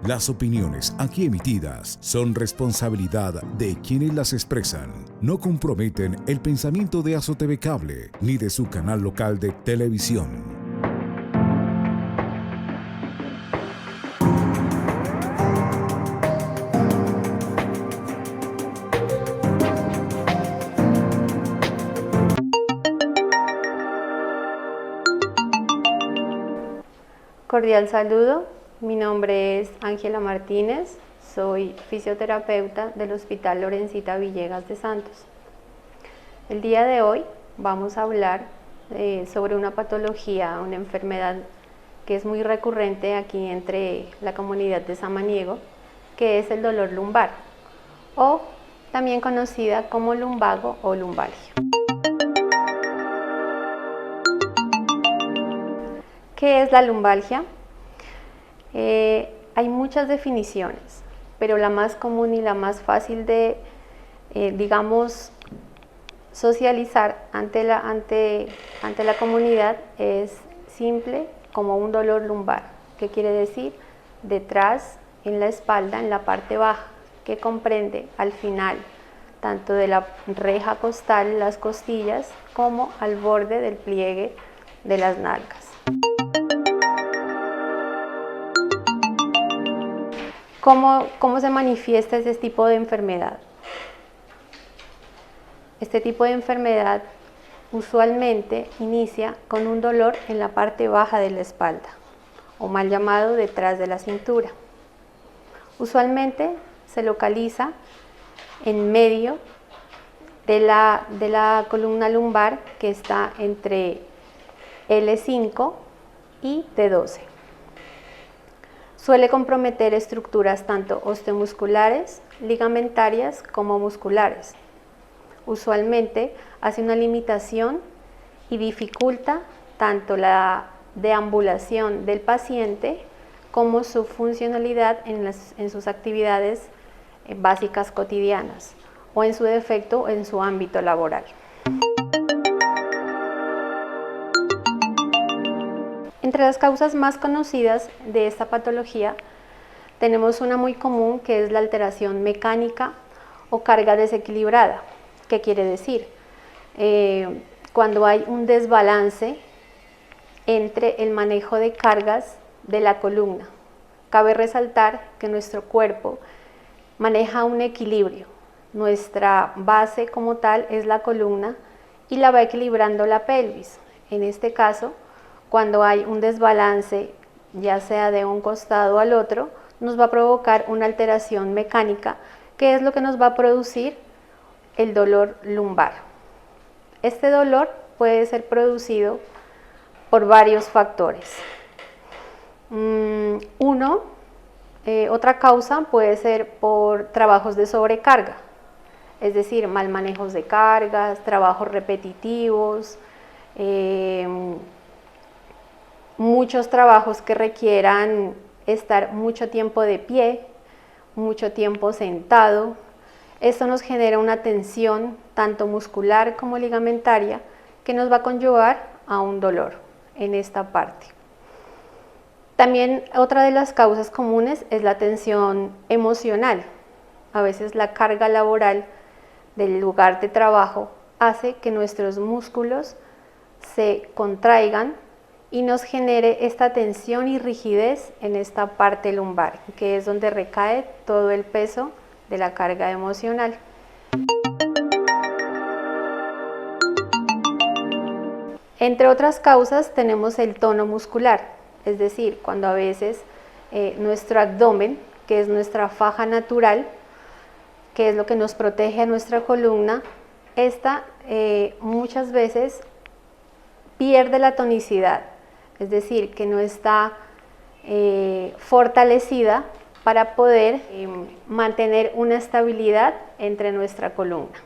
Las opiniones aquí emitidas son responsabilidad de quienes las expresan. No comprometen el pensamiento de AzoTV Cable ni de su canal local de televisión. Cordial saludo, mi nombre es Ángela Martínez, soy fisioterapeuta del Hospital Lorencita Villegas de Santos. El día de hoy vamos a hablar sobre una patología, una enfermedad que es muy recurrente aquí entre la comunidad de Samaniego, que es el dolor lumbar, o también conocida como lumbago o lumbalgia. ¿Qué es la lumbalgia? Hay muchas definiciones, pero la más común y la más fácil de, socializar ante la comunidad es simple como un dolor lumbar, que quiere decir detrás, en la espalda, en la parte baja, que comprende al final tanto de la reja costal, las costillas, como al borde del pliegue de las nalgas. ¿Cómo se manifiesta este tipo de enfermedad? Este tipo de enfermedad usualmente inicia con un dolor en la parte baja de la espalda, o mal llamado detrás de la cintura. Usualmente se localiza en medio de la columna lumbar, que está entre L5 y T12. Suele comprometer estructuras tanto osteomusculares, ligamentarias como musculares. Usualmente hace una limitación y dificulta tanto la deambulación del paciente como su funcionalidad en sus actividades básicas cotidianas, o en su defecto en su ámbito laboral. Entre las causas más conocidas de esta patología tenemos una muy común, que es la alteración mecánica o carga desequilibrada. ¿Qué quiere decir? Cuando hay un desbalance entre el manejo de cargas de la columna. Cabe resaltar que nuestro cuerpo maneja un equilibrio. Nuestra base como tal es la columna y la va equilibrando la pelvis. En este caso, cuando hay un desbalance, ya sea de un costado al otro, nos va a provocar una alteración mecánica, que es lo que nos va a producir el dolor lumbar. Este dolor puede ser producido por varios factores. Otra causa puede ser por trabajos de sobrecarga, es decir, mal manejos de cargas, trabajos repetitivos, muchos trabajos que requieran estar mucho tiempo de pie, mucho tiempo sentado. Esto nos genera una tensión tanto muscular como ligamentaria, que nos va a conllevar a un dolor en esta parte. También otra de las causas comunes es la tensión emocional. A veces la carga laboral del lugar de trabajo hace que nuestros músculos se contraigan y nos genere esta tensión y rigidez en esta parte lumbar, que es donde recae todo el peso de la carga emocional. Entre otras causas tenemos el tono muscular, es decir, cuando a veces nuestro abdomen, que es nuestra faja natural, que es lo que nos protege a nuestra columna, esta muchas veces pierde la tonicidad, es decir, que no está fortalecida para poder mantener una estabilidad entre nuestra columna.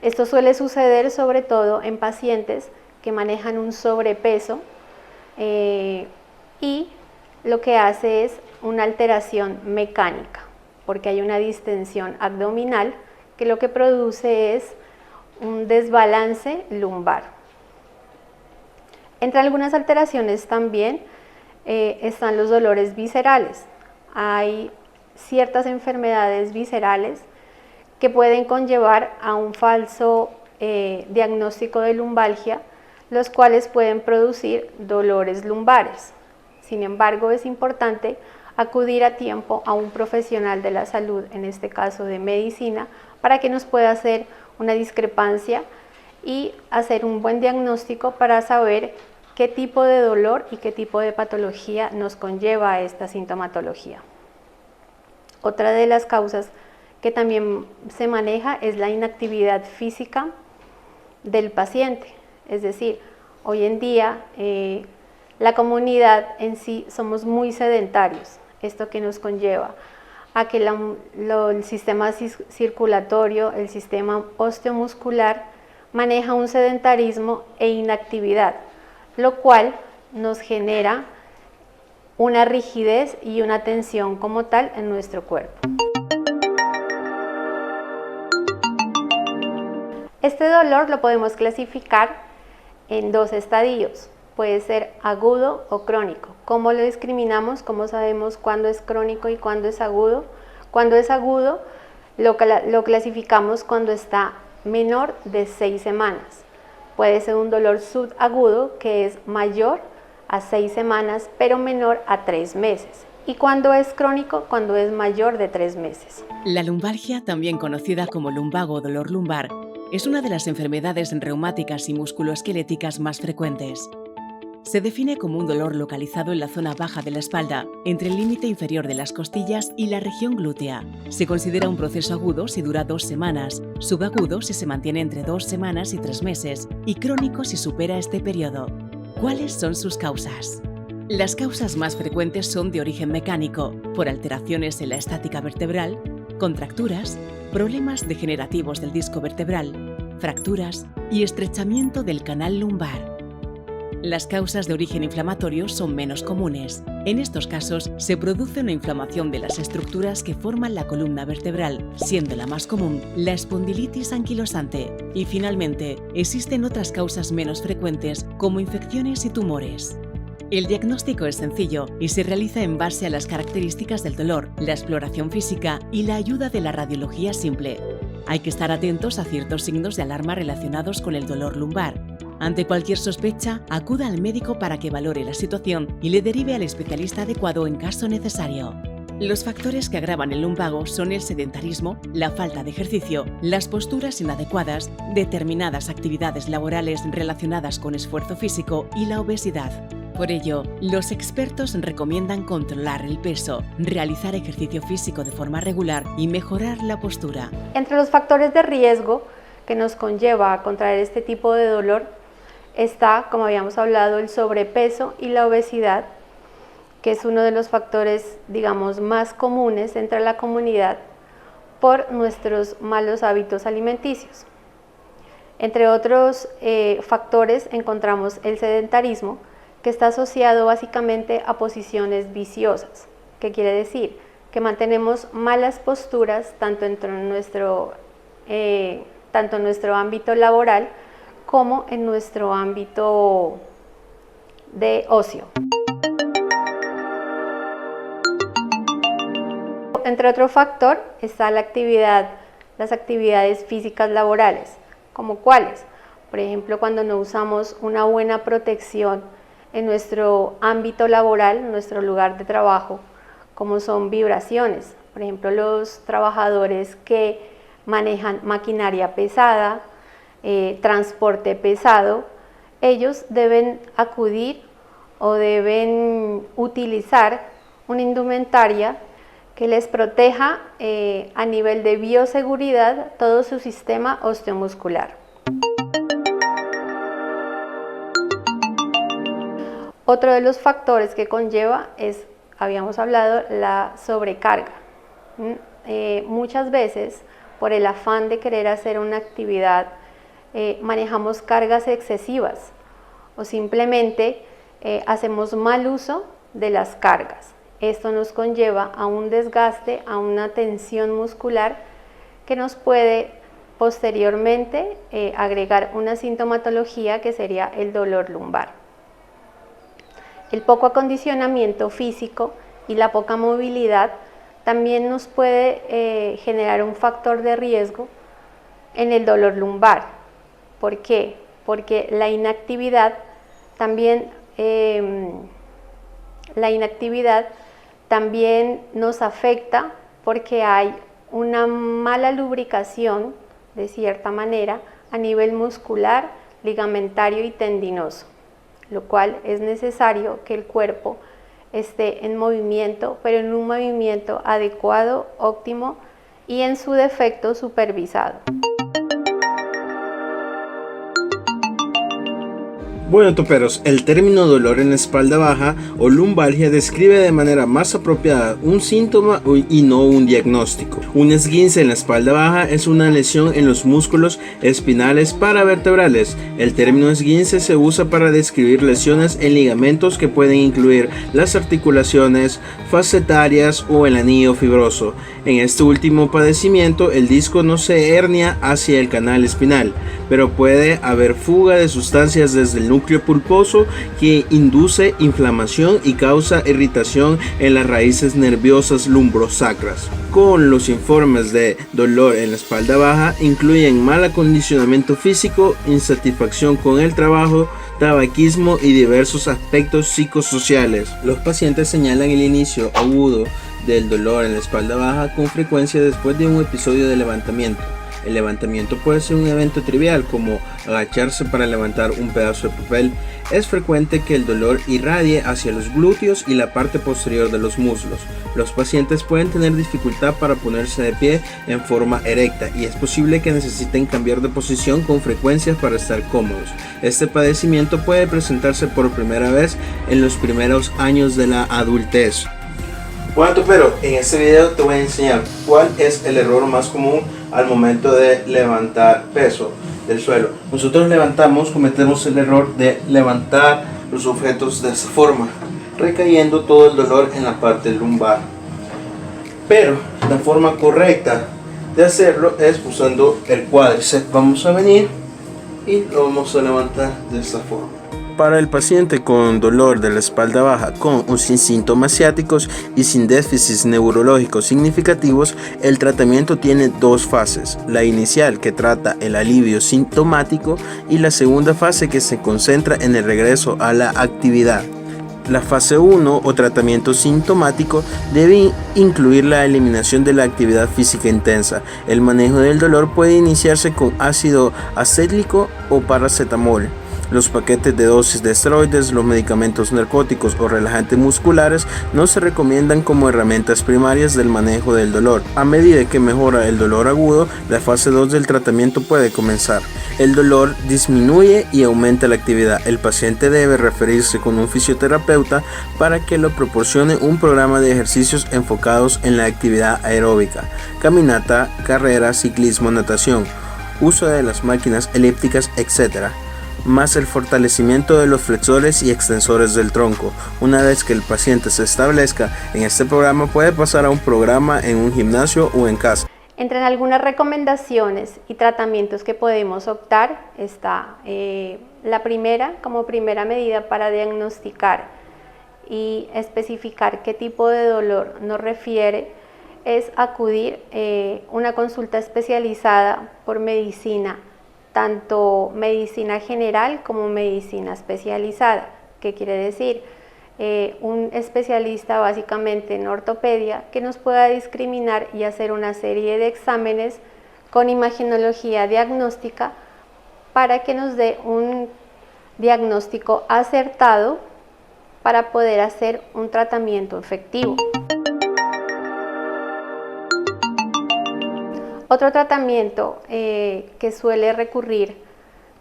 Esto suele suceder sobre todo en pacientes que manejan un sobrepeso y lo que hace es una alteración mecánica, porque hay una distensión abdominal que lo que produce es un desbalance lumbar. Entre algunas alteraciones también están los dolores viscerales. Hay ciertas enfermedades viscerales que pueden conllevar a un falso diagnóstico de lumbalgia, los cuales pueden producir dolores lumbares. Sin embargo, es importante acudir a tiempo a un profesional de la salud, en este caso de medicina, para que nos pueda hacer una discrepancia y hacer un buen diagnóstico para saber qué tipo de dolor y qué tipo de patología nos conlleva a esta sintomatología. Otra de las causas que también se maneja es la inactividad física del paciente, es decir, hoy en día la comunidad en sí somos muy sedentarios, esto que nos conlleva a que el sistema circulatorio, el sistema osteomuscular maneja un sedentarismo e inactividad, lo cual nos genera una rigidez y una tensión como tal en nuestro cuerpo. Este dolor lo podemos clasificar en dos estadios, puede ser agudo o crónico. ¿Cómo lo discriminamos? ¿Cómo sabemos cuándo es crónico y cuándo es agudo? Cuando es agudo lo clasificamos cuando está menor de 6 semanas. Puede ser un dolor subagudo que es mayor a 6 semanas, pero menor a 3 meses. ¿Y cuando es crónico? Cuando es mayor de 3 meses. La lumbalgia, también conocida como lumbago o dolor lumbar, es una de las enfermedades reumáticas y musculoesqueléticas más frecuentes. Se define como un dolor localizado en la zona baja de la espalda, entre el límite inferior de las costillas y la región glútea. Se considera un proceso agudo si dura 2 semanas, subagudo si se mantiene entre 2 semanas y 3 meses, y crónico si supera este periodo. ¿Cuáles son sus causas? Las causas más frecuentes son de origen mecánico, por alteraciones en la estática vertebral, contracturas, problemas degenerativos del disco vertebral, fracturas y estrechamiento del canal lumbar. Las causas de origen inflamatorio son menos comunes. En estos casos se produce una inflamación de las estructuras que forman la columna vertebral, siendo la más común la espondilitis anquilosante. Y finalmente, existen otras causas menos frecuentes como infecciones y tumores. El diagnóstico es sencillo y se realiza en base a las características del dolor, la exploración física y la ayuda de la radiología simple. Hay que estar atentos a ciertos signos de alarma relacionados con el dolor lumbar. Ante cualquier sospecha, acuda al médico para que valore la situación y le derive al especialista adecuado en caso necesario. Los factores que agravan el lumbago son el sedentarismo, la falta de ejercicio, las posturas inadecuadas, determinadas actividades laborales relacionadas con esfuerzo físico y la obesidad. Por ello, los expertos recomiendan controlar el peso, realizar ejercicio físico de forma regular y mejorar la postura. Entre los factores de riesgo que nos conlleva a contraer este tipo de dolor está, como habíamos hablado, el sobrepeso y la obesidad, que es uno de los factores, digamos, más comunes entre la comunidad por nuestros malos hábitos alimenticios. Entre otros factores encontramos el sedentarismo, que está asociado básicamente a posiciones viciosas. ¿Qué quiere decir? Que mantenemos malas posturas tanto en nuestro ámbito laboral como en nuestro ámbito de ocio. Entre otro factor está las actividades físicas laborales, como cuáles. Por ejemplo, cuando no usamos una buena protección en nuestro ámbito laboral, nuestro lugar de trabajo, como son vibraciones. Por ejemplo, los trabajadores que manejan maquinaria pesada, transporte pesado, ellos deben acudir o deben utilizar una indumentaria que les proteja a nivel de bioseguridad todo su sistema osteomuscular. Otro de los factores que conlleva es, habíamos hablado, la sobrecarga. Muchas veces, por el afán de querer hacer una actividad, manejamos cargas excesivas o simplemente hacemos mal uso de las cargas. Esto nos conlleva a un desgaste, a una tensión muscular que nos puede posteriormente agregar una sintomatología que sería el dolor lumbar. El poco acondicionamiento físico y la poca movilidad también nos puede generar un factor de riesgo en el dolor lumbar. ¿Por qué? Porque la inactividad también nos afecta porque hay una mala lubricación, de cierta manera, a nivel muscular, ligamentario y tendinoso, lo cual es necesario que el cuerpo esté en movimiento, pero en un movimiento adecuado, óptimo y en su defecto supervisado. Bueno, toperos, el término dolor en la espalda baja o lumbalgia describe de manera más apropiada un síntoma y no un diagnóstico. Un esguince en la espalda baja es una lesión en los músculos espinales paravertebrales. El término esguince se usa para describir lesiones en ligamentos que pueden incluir las articulaciones facetarias o el anillo fibroso. En este último padecimiento, el disco no se hernia hacia el canal espinal, pero puede haber fuga de sustancias desde el núcleo pulposo que induce inflamación y causa irritación en las raíces nerviosas lumbrosacras. Con los informes de dolor en la espalda baja incluyen mal acondicionamiento físico, insatisfacción con el trabajo, tabaquismo y diversos aspectos psicosociales. Los pacientes señalan el inicio agudo del dolor en la espalda baja con frecuencia después de un episodio de levantamiento. El levantamiento puede ser un evento trivial como agacharse para levantar un pedazo de papel. Es frecuente que el dolor irradie hacia los glúteos y la parte posterior de los muslos. Los pacientes pueden tener dificultad para ponerse de pie en forma erecta y es posible que necesiten cambiar de posición con frecuencia para estar cómodos. Este padecimiento puede presentarse por primera vez en los primeros años de la adultez. Bueno, pero en este video te voy a enseñar cuál es el error más común al momento de levantar peso del suelo. Nosotros cometemos el error de levantar los objetos de esta forma, recayendo todo el dolor en la parte lumbar. Pero la forma correcta de hacerlo es usando el cuádriceps. Vamos a venir y lo vamos a levantar de esta forma. Para el paciente con dolor de la espalda baja con o sin síntomas ciáticos y sin déficits neurológicos significativos, el tratamiento tiene dos fases. La inicial, que trata el alivio sintomático, y la segunda fase, que se concentra en el regreso a la actividad. La fase 1 o tratamiento sintomático debe incluir la eliminación de la actividad física intensa. El manejo del dolor puede iniciarse con ácido acético o paracetamol. Los paquetes de dosis de esteroides, los medicamentos narcóticos o relajantes musculares no se recomiendan como herramientas primarias del manejo del dolor. A medida que mejora el dolor agudo, la fase 2 del tratamiento puede comenzar. El dolor disminuye y aumenta la actividad. El paciente debe referirse con un fisioterapeuta para que le proporcione un programa de ejercicios enfocados en la actividad aeróbica, caminata, carrera, ciclismo, natación, uso de las máquinas elípticas, etc., más el fortalecimiento de los flexores y extensores del tronco. Una vez que el paciente se establezca en este programa, puede pasar a un programa en un gimnasio o en casa. Entre algunas recomendaciones y tratamientos que podemos optar está la primera, como primera medida para diagnosticar y especificar qué tipo de dolor nos refiere, es acudir a una consulta especializada por medicina, tanto medicina general como medicina especializada. ¿Qué quiere decir? Un especialista básicamente en ortopedia que nos pueda discriminar y hacer una serie de exámenes con imagenología diagnóstica para que nos dé un diagnóstico acertado para poder hacer un tratamiento efectivo. Otro tratamiento que suele recurrir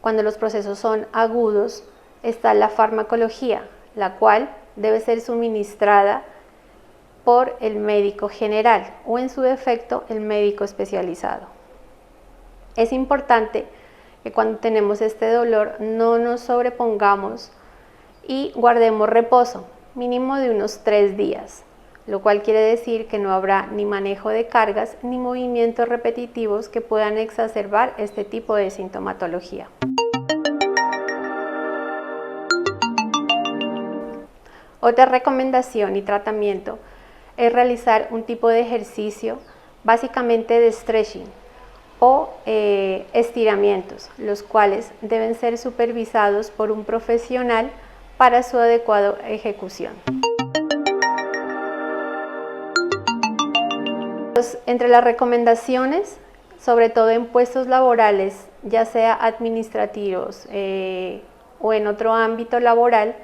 cuando los procesos son agudos está la farmacología, la cual debe ser suministrada por el médico general o en su defecto el médico especializado. Es importante que cuando tenemos este dolor no nos sobrepongamos y guardemos reposo, mínimo de unos 3 días. Lo cual quiere decir que no habrá ni manejo de cargas ni movimientos repetitivos que puedan exacerbar este tipo de sintomatología. Otra recomendación y tratamiento es realizar un tipo de ejercicio básicamente de stretching o estiramientos, los cuales deben ser supervisados por un profesional para su adecuada ejecución. Entre las recomendaciones, sobre todo en puestos laborales, ya sea administrativos o en otro ámbito laboral,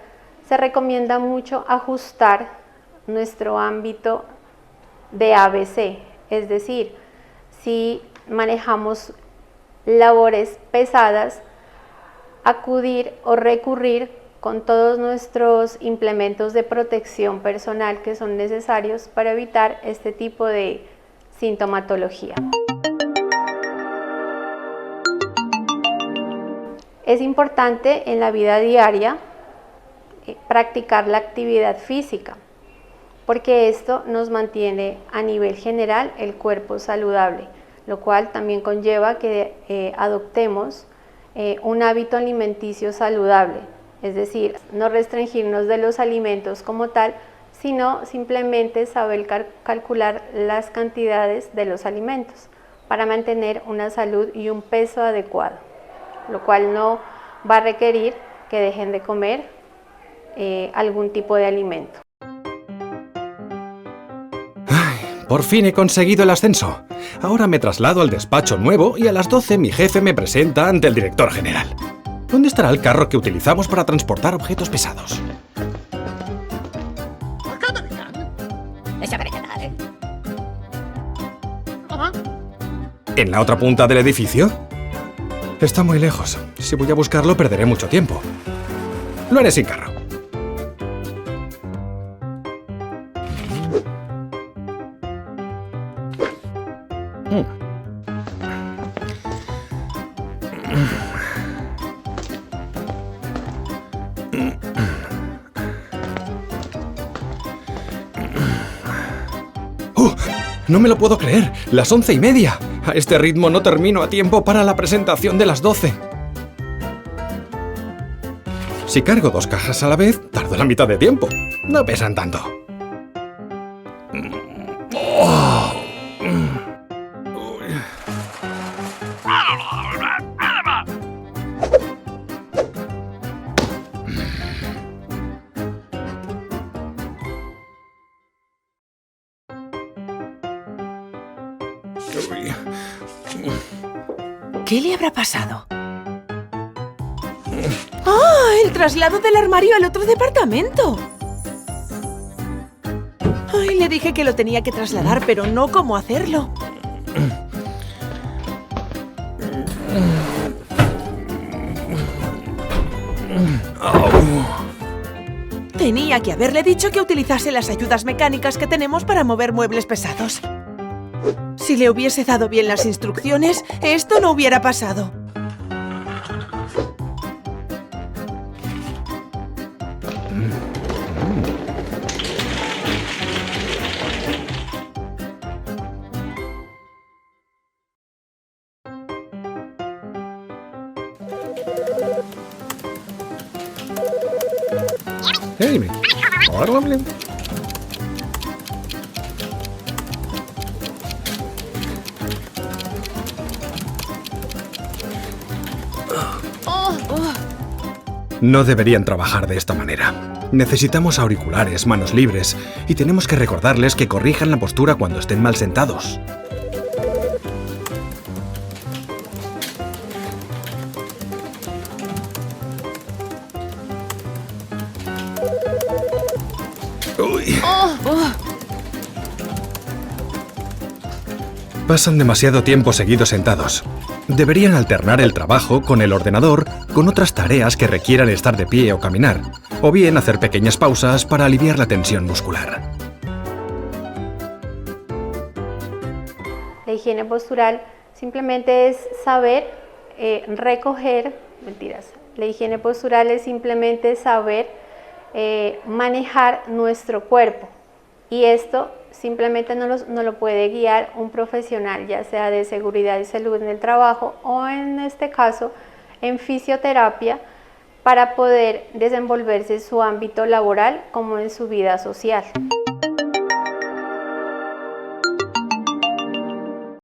se recomienda mucho ajustar nuestro ámbito de ABC, es decir, si manejamos labores pesadas, acudir o recurrir con todos nuestros implementos de protección personal que son necesarios para evitar este tipo de sintomatología. Es importante en la vida diaria practicar la actividad física, porque esto nos mantiene a nivel general el cuerpo saludable, lo cual también conlleva que adoptemos un hábito alimenticio saludable, es decir, no restringirnos de los alimentos como tal, sino simplemente saber calcular las cantidades de los alimentos para mantener una salud y un peso adecuado, lo cual no va a requerir que dejen de comer algún tipo de alimento. Ay, por fin he conseguido el ascenso. Ahora me traslado al despacho nuevo y a las 12 mi jefe me presenta ante el director general. ¿Dónde estará el carro que utilizamos para transportar objetos pesados? ¿En la otra punta del edificio? Está muy lejos. Si voy a buscarlo perderé mucho tiempo. Lo haré sin carro. No me lo puedo creer. Las 11:30. A este ritmo no termino a tiempo para la presentación de las 12. Si cargo 2 cajas a la vez, tardo la mitad de tiempo. No pesan tanto. ¿Qué le habrá pasado? ¡Ah! ¡El traslado del armario al otro departamento! Ay, le dije que lo tenía que trasladar, pero no cómo hacerlo. Tenía que haberle dicho que utilizase las ayudas mecánicas que tenemos para mover muebles pesados. Si le hubiese dado bien las instrucciones, esto no hubiera pasado. Dime. No deberían trabajar de esta manera. Necesitamos auriculares, manos libres, y tenemos que recordarles que corrijan la postura cuando estén mal sentados. Uy. Pasan demasiado tiempo seguido sentados. Deberían alternar el trabajo con el ordenador con otras tareas que requieran estar de pie o caminar, o bien hacer pequeñas pausas para aliviar la tensión muscular. La higiene postural simplemente es saber recoger, la higiene postural es simplemente saber manejar nuestro cuerpo, y esto simplemente no lo puede guiar un profesional, ya sea de seguridad y salud en el trabajo o en este caso en fisioterapia, para poder desenvolverse en su ámbito laboral como en su vida social.